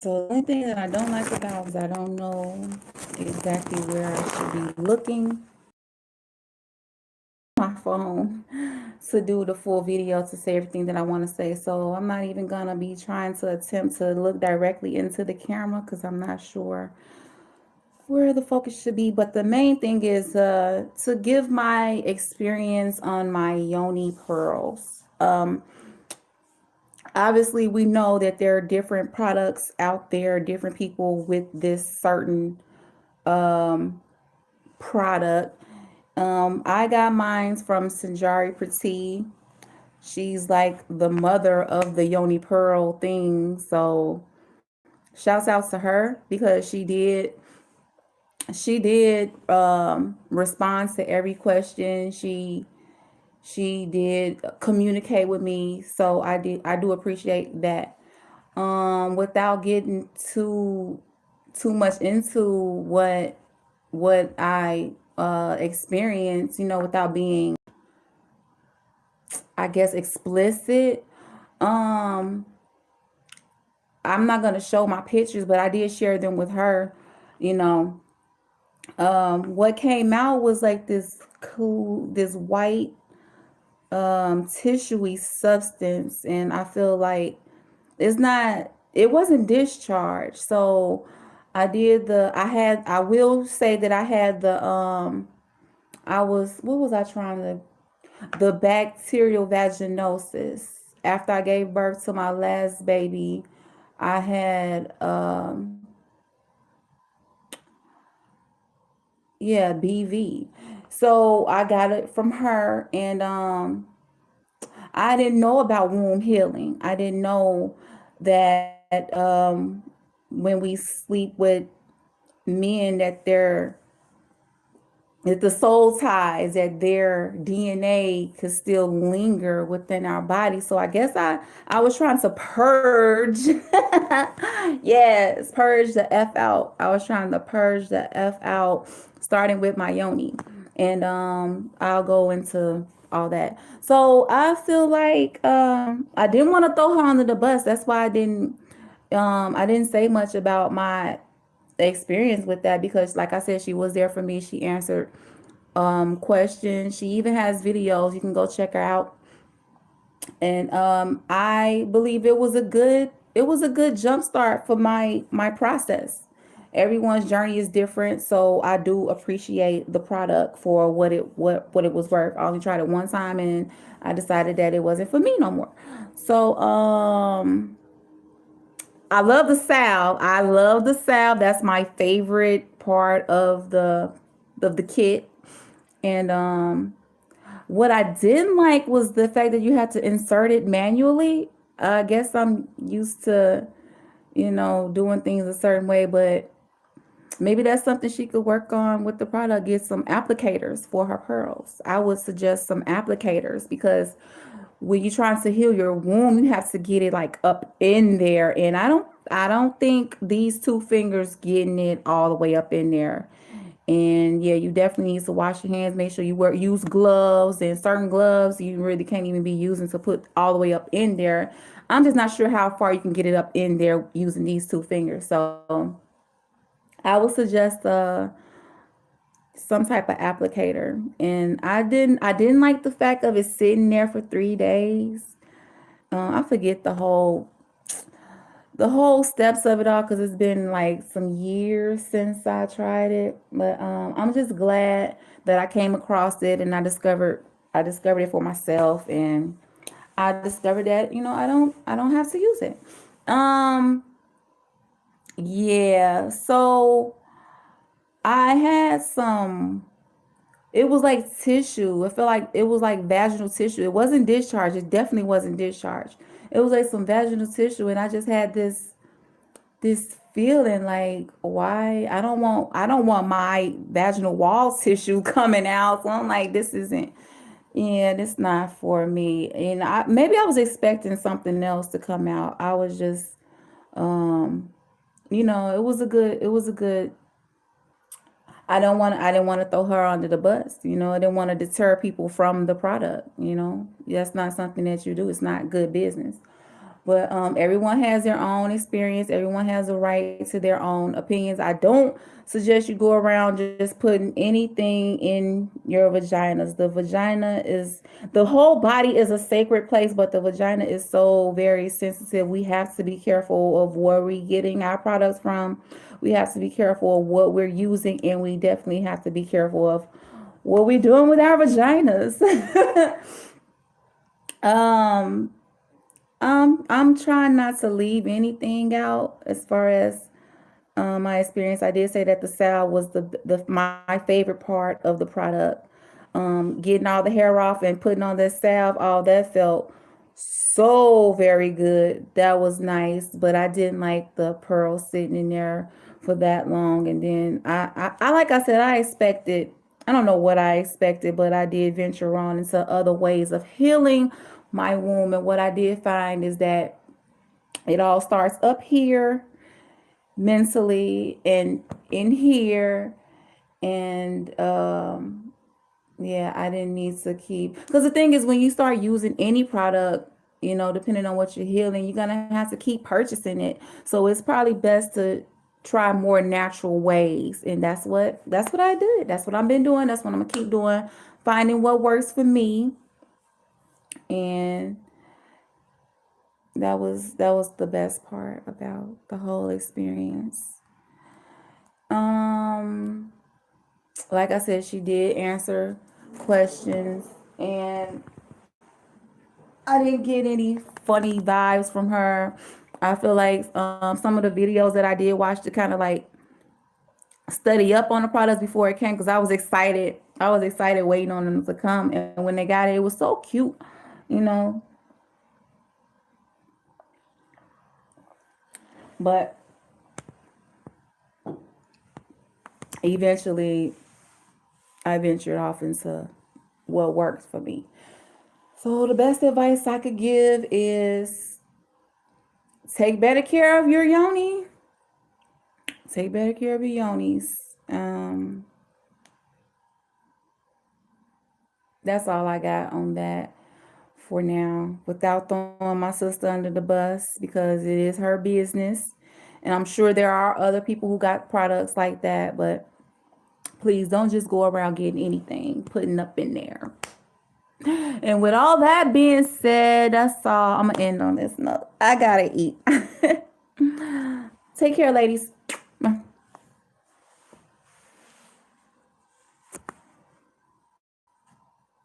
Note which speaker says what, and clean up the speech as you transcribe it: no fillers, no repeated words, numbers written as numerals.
Speaker 1: So the only thing that I don't like about is I don't know exactly where I should be looking my phone to do the full video to say everything that I want to say. So I'm not even gonna be trying to attempt to look directly into the camera because I'm not sure where the focus should be. But the main thing is to give my experience on my Yoni pearls. Obviously, we know that there are different products out there, different people with this certain product. I got mine from Sanjari Prati. She's like the mother of the Yoni Pearl thing. So shouts out to her because she did respond to every question. She did communicate with me. So I do appreciate that. Without getting too much into what I experienced, without being, I guess, explicit. Um, I'm not gonna show my pictures, but I did share them with her. You know, what came out was like this white tissuey substance, and I feel like it wasn't discharged. So I will say that I had what was I trying to, the bacterial vaginosis. After I gave birth to my last baby, I had yeah, BV. So I got it from her, and I didn't know about womb healing. I didn't know that when we sleep with men that the soul ties, that their DNA could still linger within our body. So I guess I was trying to purge. Yes, purge the F out. I was trying to purge the F out, starting with my yoni. And I'll go into all that. So I feel like I didn't want to throw her under the bus. That's why I didn't say much about my experience with that, because like I said, she was there for me. She answered questions. She even has videos. You can go check her out. And I believe it was a good jump start for my process. Everyone's journey is different, so I do appreciate the product for what it was worth. I only tried it one time, and I decided that it wasn't for me no more. So I love the salve. I love the salve. That's my favorite part of the kit. And what I didn't like was the fact that you had to insert it manually. I guess I'm used to, doing things a certain way, but maybe that's something she could work on with the product. Get some applicators for her pearls. I would suggest some applicators, because when you're trying to heal your womb, you have to get it like up in there. And I don't think these two fingers getting it all the way up in there. And yeah, you definitely need to wash your hands. Make sure you use gloves, and certain gloves you really can't even be using to put all the way up in there. I'm just not sure how far you can get it up in there using these two fingers. So I would suggest some type of applicator. And I didn't like the fact of it sitting there for 3 days. I forget the whole steps of it all, because it's been like some years since I tried it. But I'm just glad that I came across it, and I discovered it for myself, and I discovered that I don't have to use it. Um yeah, so I had some, it was like tissue. It felt like it was like vaginal tissue. It wasn't discharged. It definitely wasn't discharged. It was like some vaginal tissue, and I just had this feeling like, why I don't want my vaginal wall tissue coming out. So I'm like, this isn't, yeah, this not for me. And maybe I was expecting something else to come out. I was just it was a good. I didn't want to throw her under the bus. I didn't want to deter people from the product. That's not something that you do. It's not good business. But everyone has their own experience. Everyone has a right to their own opinions. I don't suggest you go around just putting anything in your vaginas. The vagina is the whole body is a sacred place, but the vagina is so very sensitive. We have to be careful of where we're getting our products from. We have to be careful of what we're using, and we definitely have to be careful of what we're doing with our vaginas. um I'm trying not to leave anything out as far as my experience. I did say that the salve was the my favorite part of the product. Getting all the hair off and putting on this salve, all that felt so very good. That was nice, but I didn't like the pearl sitting in there for that long. And then I like I said, I expected. I don't know what I expected, but I did venture on into other ways of healing my womb. And what I did find is that it all starts up here mentally and in here. And yeah, I didn't need to keep, because the thing is, when you start using any product, depending on what you're healing, you're gonna have to keep purchasing it. So it's probably best to try more natural ways, and that's what I did. That's what I've been doing. That's what I'm gonna keep doing, finding what works for me. And that was the best part about the whole experience. Um, like I said, she did answer questions, and I didn't get any funny vibes from her. I feel like some of the videos that I did watch to kind of like study up on the products before it came, because I was excited. I was excited waiting on them to come, and when they got it, it was so cute, you know. But eventually, I ventured off into what works for me. So the best advice I could give is take better care of your yoni. Take better care of your yonis. Um, that's all I got on that for now, without throwing my sister under the bus, because it is her business. And I'm sure there are other people who got products like that, but please don't just go around getting anything, putting up in there. And with all that being said, that's all. I'm going to end on this note. I got to eat. Take care, ladies.